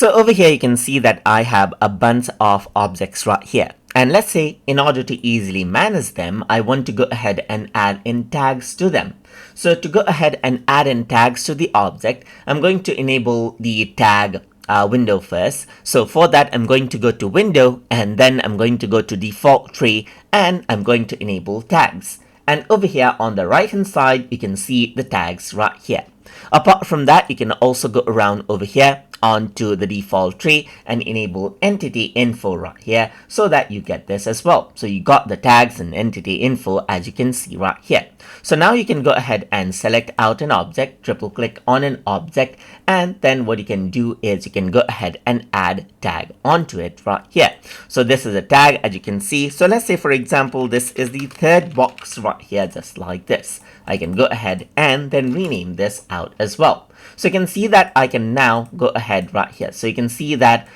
So over here you can see that I have a bunch of objects right here. And let's say in order to easily manage them, I want to go ahead and add in tags to them. So to go ahead and add in tags to the object, I'm going to enable the tag window first. So for that, I'm going to go to window and then I'm going to go to default tree and I'm going to enable tags. And over here on the right hand side, you can see the tags right here. Apart from that, you can also go around over here onto the default tree and enable entity info right here so that you get this as well. So you got the tags and entity info as you can see right here. So now you can go ahead and select out an object, triple click on an object, and then what you can do is you can go ahead and add tag onto it right here. So this is a tag as you can see. So let's say for example, this is the third box right here, just like this. I can go ahead and then rename this out as well. So you can see that I can now go ahead right here. So you can see that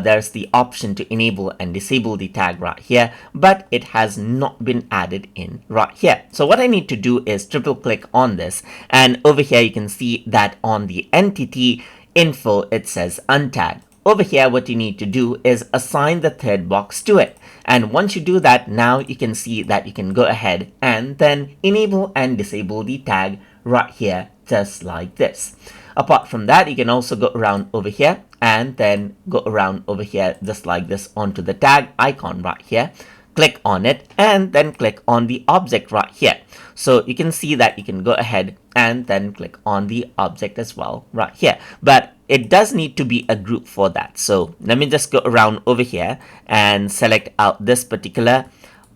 there's the option to enable and disable the tag right here, but it has not been added in right here. So what I need to do is triple click on this, and over here you can see that on the entity info it says untag. Over here what you need to do is assign the third box to it. And once you do that, now you can see that you can go ahead and then enable and disable the tag right here, just like this. Apart from that, you can also go around over here and then go around over here just like this onto the tag icon right here. Click on it and then click on the object right here. So you can see that you can go ahead and then click on the object as well right here. But it does need to be a group for that. So let me just go around over here and select out this particular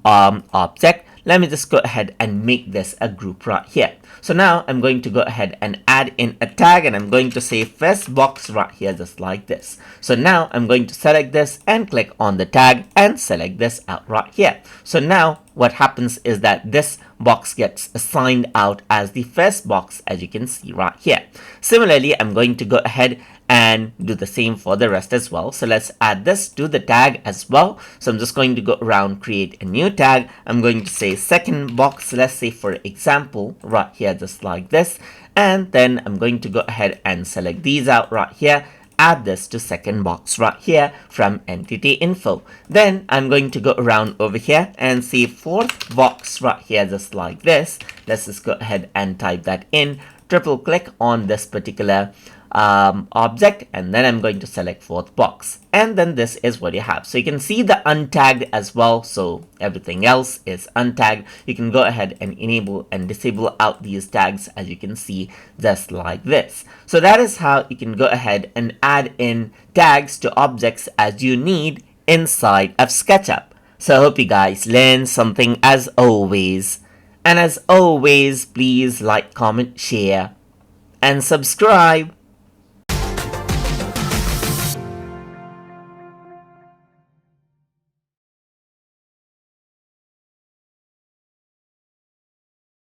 object. Let me just go ahead and make this a group right here. So now I'm going to go ahead and add in a tag and I'm going to say first box right here, just like this. So now I'm going to select this and click on the tag and select this out right here. So now what happens is that this box gets assigned out as the first box, as you can see right here. Similarly, I'm going to go ahead and do the same for the rest as well. So let's add this to the tag as well. So I'm just going to go around, create a new tag. I'm going to say second box, let's say for example, right here, just like this. And then I'm going to go ahead and select these out right here. Add this to second box right here from entity info. Then I'm going to go around over here and see fourth box right here, just like this. Let's just go ahead and type that in. Triple click on this particular object and then I'm going to select fourth box, and then this is what you have. So you can see the untagged as well, so everything else is untagged. You can go ahead and enable and disable out these tags as you can see, just like this. So that is how you can go ahead and add in tags to objects as you need inside of SketchUp. So I hope you guys learned something as always, and as always please like, comment, share and subscribe.